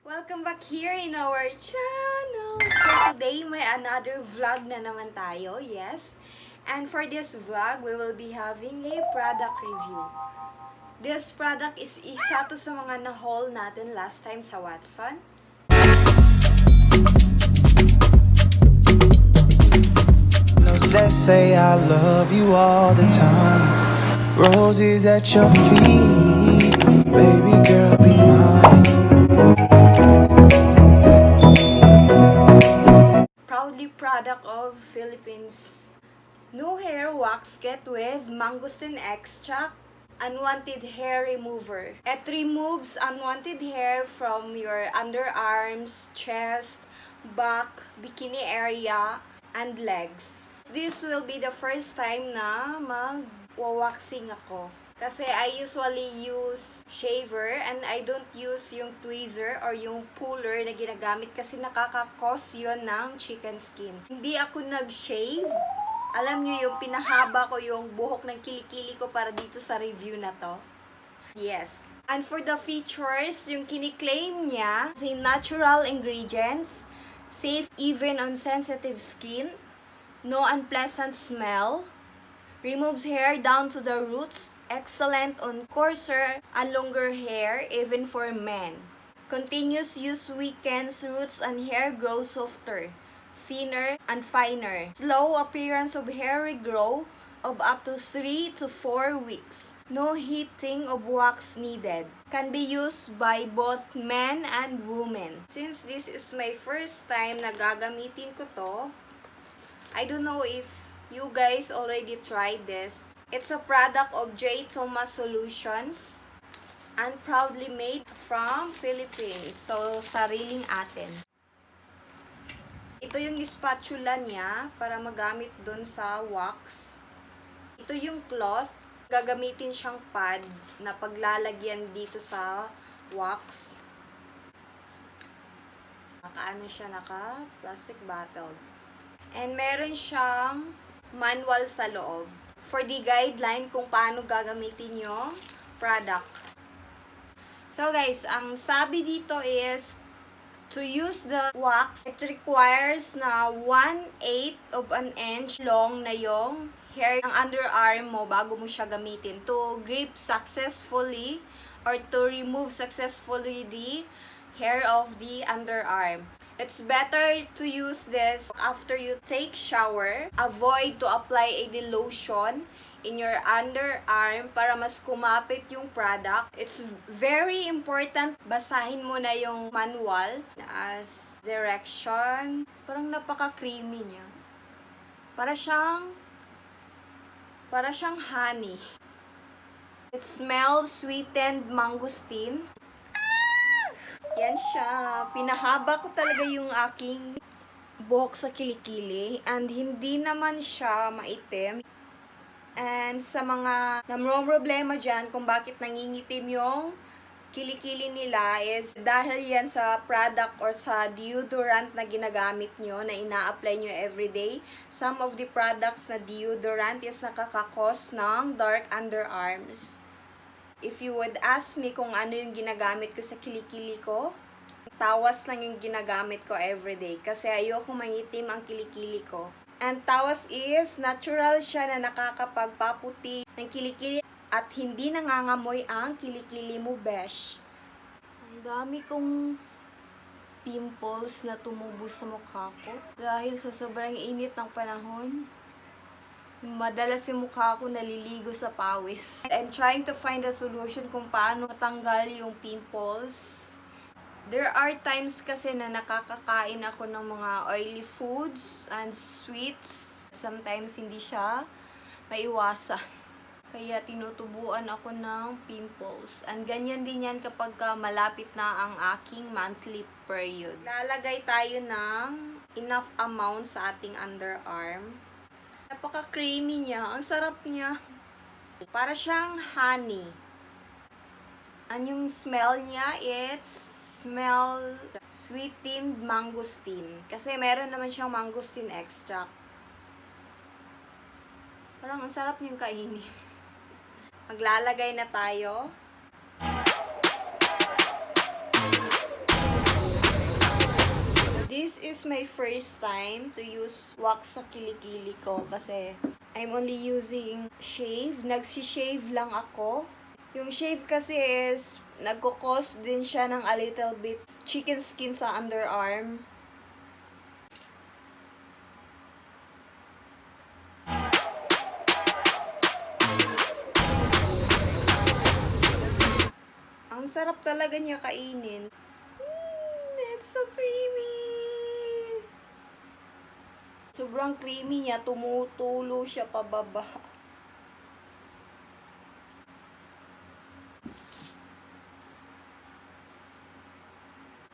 Welcome back here in our channel. So today, may another vlog na naman tayo, yes. And for this vlog, we will be having a product review. This product is isa to sa mga na-haul natin last time sa Watson. That say I love you all the time. Roses at your feet, baby girl, be mine. Proudly product of Philippines. New hair wax kit with mangosteen extract, unwanted hair remover. It removes unwanted hair from your underarms, chest, back, bikini area, and legs. This will be the first time na mag-waxing ako. Kasi I usually use shaver and I don't use yung tweezer or yung puller na ginagamit kasi nakaka-cause yun ng chicken skin. Hindi ako nag-shave. Alam nyo yung pinahaba ko yung buhok ng kilikili ko para dito sa review na to. Yes. And for the features, yung kiniklaim niya, say natural ingredients, safe even on sensitive skin, no unpleasant smell, removes hair down to the roots, excellent on coarser and longer hair, even for men. Continuous use weakens roots and hair grows softer, thinner, and finer. Slow appearance of hair regrow of up to 3 to 4 weeks. No heating of wax needed. Can be used by both men and women. Since this is my first time na gagamitin ko to, I don't know if you guys already tried this. It's a product of J. Thomas Solutions and proudly made from Philippines. So, sariling atin. Ito yung spatula niya para magamit dun sa wax. Ito yung cloth. Gagamitin siyang pad na paglalagyan dito sa wax. Naka-ano siya, naka-plastic bottle. And meron siyang manual sa loob for the guideline kung paano gagamitin yung product. So guys, ang sabi dito is to use the wax, it requires na 1/8 of an inch long na yung hair ng underarm mo bago mo siya gamitin to grip successfully or to remove successfully the hair of the underarm. It's better to use this after you take shower. Avoid to apply any lotion in your underarm para mas kumapit yung product. It's very important. Basahin mo na yung manual as direction. Parang napaka-creamy niya. Para siyang honey. It smells sweetened mangosteen. Yan siya. Pinahaba ko talaga yung aking buhok sa kilikili. And hindi naman siya maitim. And sa mga namroblema dyan kung bakit nangingitim yung kilikili nila is dahil yan sa product or sa deodorant na ginagamit nyo, na ina-apply nyo everyday. Some of the products na deodorant is nakakakos ng dark underarms. If you would ask me kung ano yung ginagamit ko sa kilikili ko, tawas lang yung ginagamit ko everyday kasi ayoko mangitim ang kilikili ko. And tawas is natural siya na nakakapagpaputi ng kilikili at hindi nangangamoy ang kilikili mo, besh. Ang dami kong pimples na tumubo sa mukha ko dahil sa sobrang init ng panahon. Madalas yung mukha ko naliligo sa pawis. I'm trying to find a solution kung paano matanggal yung pimples. There are times kasi na nakakakain ako ng mga oily foods and sweets. Sometimes hindi siya maiwasan. Kaya tinutubuan ako ng pimples. And ganyan din yan kapag malapit na ang aking monthly period. Lalagay tayo ng enough amount sa ating underarm. Napaka-creamy niya. Ang sarap niya. Para siyang honey. And yung smell niya, it's smell sweetened mangosteen. Kasi meron naman siyang mangosteen extract. Parang ang sarap niyang kainin. Maglalagay na tayo. This is my first time to use wax sa kilikili ko kasi I'm only using shave. Nagsi-shave lang ako. Yung shave kasi is nagkukos din siya ng a little bit chicken skin sa underarm. Ang sarap talaga niya kainin. It's so creamy! Sobrang creamy niya, tumutulo siya pababa.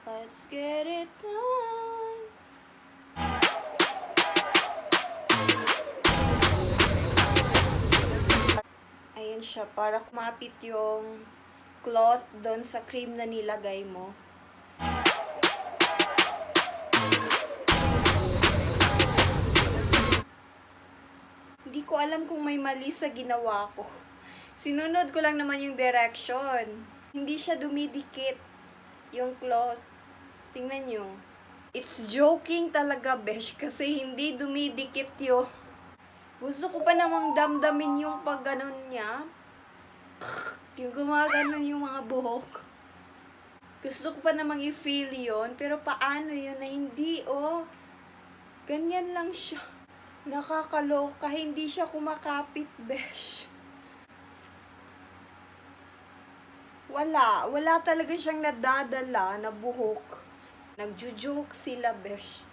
Let's get it done! Ayan siya, para kumapit yung cloth doon sa cream na nilagay mo. Hindi ko alam kung may mali sa ginawa ko. Sinunod ko lang naman yung direction. Hindi siya dumidikit yung cloth. Tingnan nyo. It's joking talaga, besh, kasi hindi dumidikit yun. Gusto ko pa namang damdamin yung pag ganon niya. Yung gumaganon yung mga buhok. Gusto ko pa namang i-feel yun, pero paano yun na hindi, oh. Ganyan lang siya. Nakakaloka, hindi siya kumakapit, besh. Wala talaga siyang nadadala na buhok. Nagjujoke sila, besh.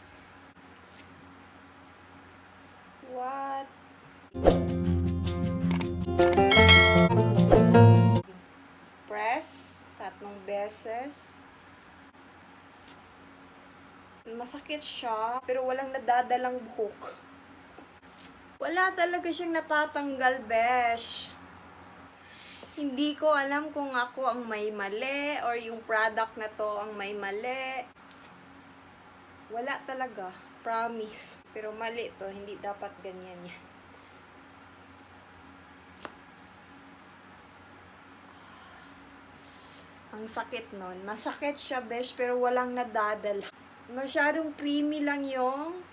What? Press, 3 beses. Masakit siya, pero walang nadadalang buhok. Wala talaga siyang natatanggal, besh. Hindi ko alam kung ako ang may mali or yung product na to ang may mali. Wala talaga. Promise. Pero mali to. Hindi dapat ganyan yan. Ang sakit nun. Masakit siya, besh, pero walang nadadala. Masyadong creamy lang yung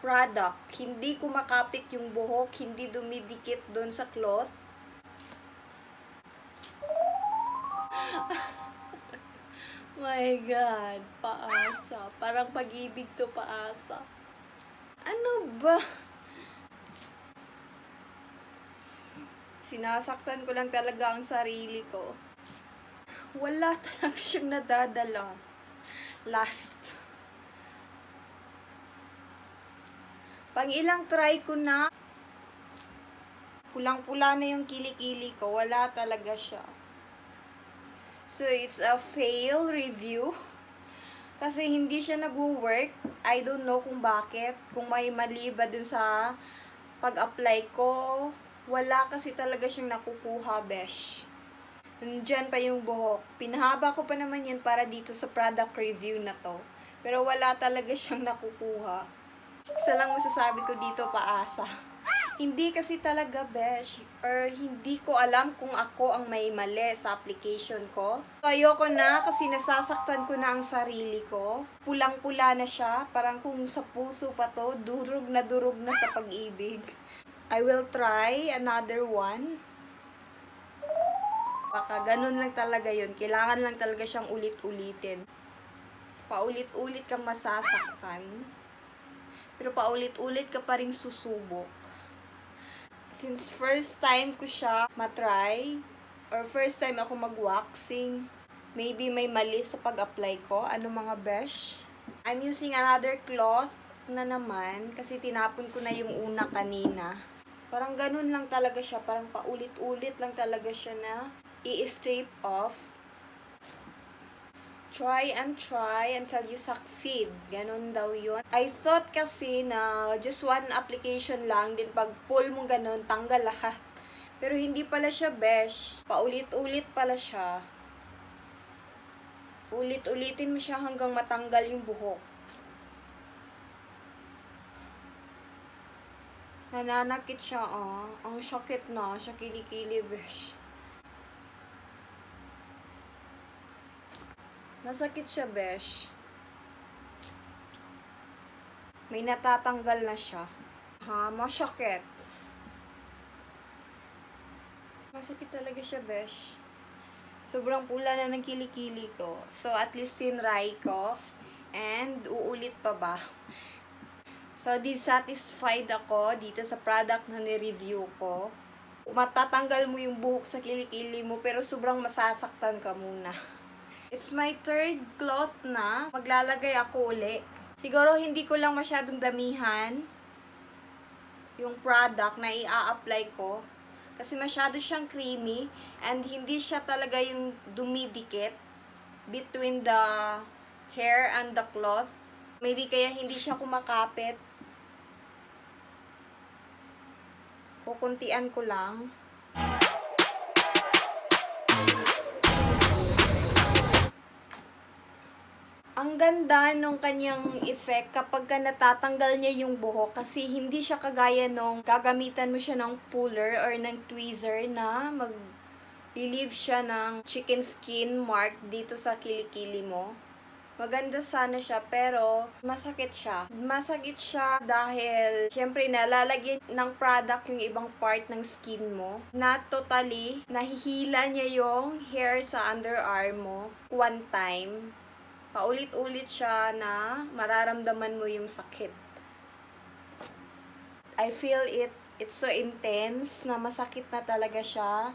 product. Hindi kumakapit yung buhok. Hindi dumidikit doon sa cloth. My God, paasa. Parang pag-ibig to, paasa. Ano ba? Sinasaktan ko lang talaga ang sarili ko. Wala talaga siyang nadadala. Last. Pang ilang try ko na, pulang-pula na yung kilikili ko. Wala talaga siya. So, it's a fail review. Kasi hindi siya nag-work. I don't know kung bakit. Kung may mali ba dun sa pag-apply ko. Wala kasi talaga siyang nakukuha, besh. Nandyan pa yung buhok. Pinahaba ko pa naman yan para dito sa product review na to. Pero wala talaga siyang nakukuha. Isa lang masasabi ko dito, paasa. Hindi kasi talaga, besh, or hindi ko alam kung ako ang may mali sa application ko. So, ayoko na kasi nasasaktan ko na ang sarili ko. Pulang-pula na siya, parang kung sa puso pa to, durog na sa pag-ibig. I will try another one. Baka ganun lang talaga yun. Kailangan lang talaga siyang ulit-ulitin. Paulit-ulit kang masasaktan. Pero paulit-ulit ka pa rin susubok. Since first time ko siya matry, or first time ako mag-waxing, maybe may mali sa pag-apply ko. Ano mga besh? I'm using another cloth na naman, kasi tinapon ko na yung una kanina. Parang ganun lang talaga siya. Parang paulit-ulit lang talaga siya na i-strip off. Try and try until you succeed. Ganon daw yun. I thought kasi na just one application lang, din pag pull mo ganon, tanggal lahat. Pero hindi pala siya, besh. Paulit-ulit pala siya. Ulit-ulitin mo siya hanggang matanggal yung buhok. Nananakit siya, ah. Ang sakit na. Siya kilikili, besh. Masakit siya, besh. May natatanggal na siya. Ha, masakit. Masakit talaga siya, besh. Sobrang pula na ng kilikili ko. So, at least tinry ko. And, uulit pa ba? So, dissatisfied ako dito sa product na ni-review ko. Matatanggal mo yung buhok sa kilikili mo, pero sobrang masasaktan ka muna. It's my third cloth na. Maglalagay ako uli. Siguro hindi ko lang masyadong damihan yung product na i-a-apply ko. Kasi masyado siyang creamy and hindi siya talaga yung dumidikit between the hair and the cloth. Maybe kaya hindi siya kumakapit. Kukuntian ko lang. Ang ganda nung kanyang effect kapag ka natatanggal niya yung buhok kasi hindi siya kagaya nung gagamitan mo siya ng puller or ng tweezer na mag-relieve siya ng chicken skin mark dito sa kilikili mo. Maganda sana siya pero masakit siya. Masakit siya dahil syempre nalalagyan ng product yung ibang part ng skin mo na totally nahihila niya yung hair sa underarm mo one time. Paulit-ulit siya na mararamdaman mo yung sakit. I feel it's so intense na masakit na talaga siya.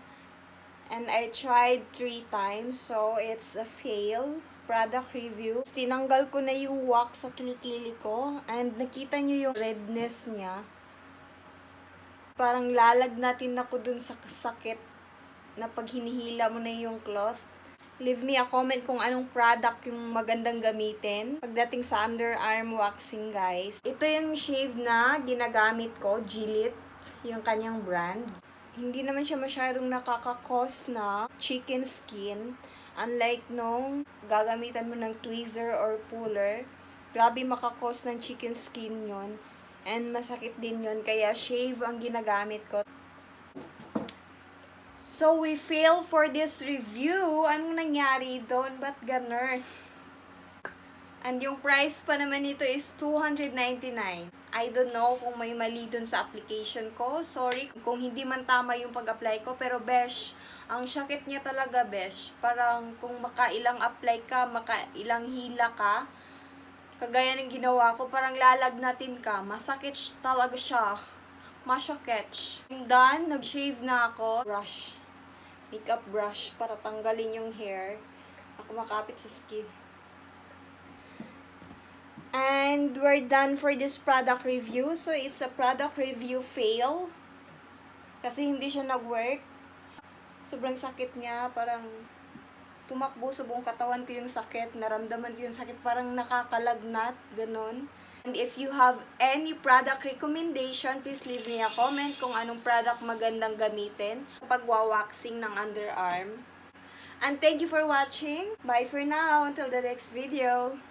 And I tried 3 times, so it's a fail product review. Tinanggal ko na yung wax sa kilikili ko and nakita nyo yung redness niya. Parang lalagnatin ako dun sa sakit na pag hinihila mo na yung cloth. Leave me a comment kung anong product yung magandang gamitin pagdating sa underarm waxing, guys. Ito yung shave na ginagamit ko, Gillette, yung kanyang brand. Hindi naman siya masyadong nakakakos na chicken skin. Unlike nung gagamitan mo ng tweezer or puller, grabe makakos ng chicken skin yon. And masakit din yon, kaya shave ang ginagamit ko. So, we fail for this review. Anong nangyari doon? Ba't ganun? And yung price pa naman nito is $299. I don't know kung may mali dun sa application ko. Sorry kung hindi man tama yung pag-apply ko. Pero besh, ang sakit niya talaga, besh. Parang kung makailang apply ka, makailang hila ka, kagaya ng ginawa ko, parang lalagnatin ka. Masakit talaga siya. Masakit. I'm done. Nag-shave na ako. Brush. Makeup brush para tanggalin yung hair na kumakapit sa skin. And we're done for this product review. So, it's a product review fail. Kasi hindi siya nag-work. Sobrang sakit niya. Parang tumakbo sa buong katawan ko yung sakit. Naramdaman ko yung sakit. Parang nakakalagnat. Ganon. And if you have any product recommendation, please leave me a comment kung anong product magandang gamitin pag-waxing ng underarm. And thank you for watching. Bye for now. Until the next video.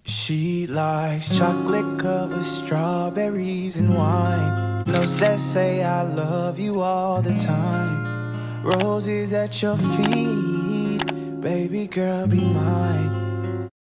She likes chocolate covered strawberries and wine. Notes that say I love you all the time. Roses at your feet, baby girl, be mine.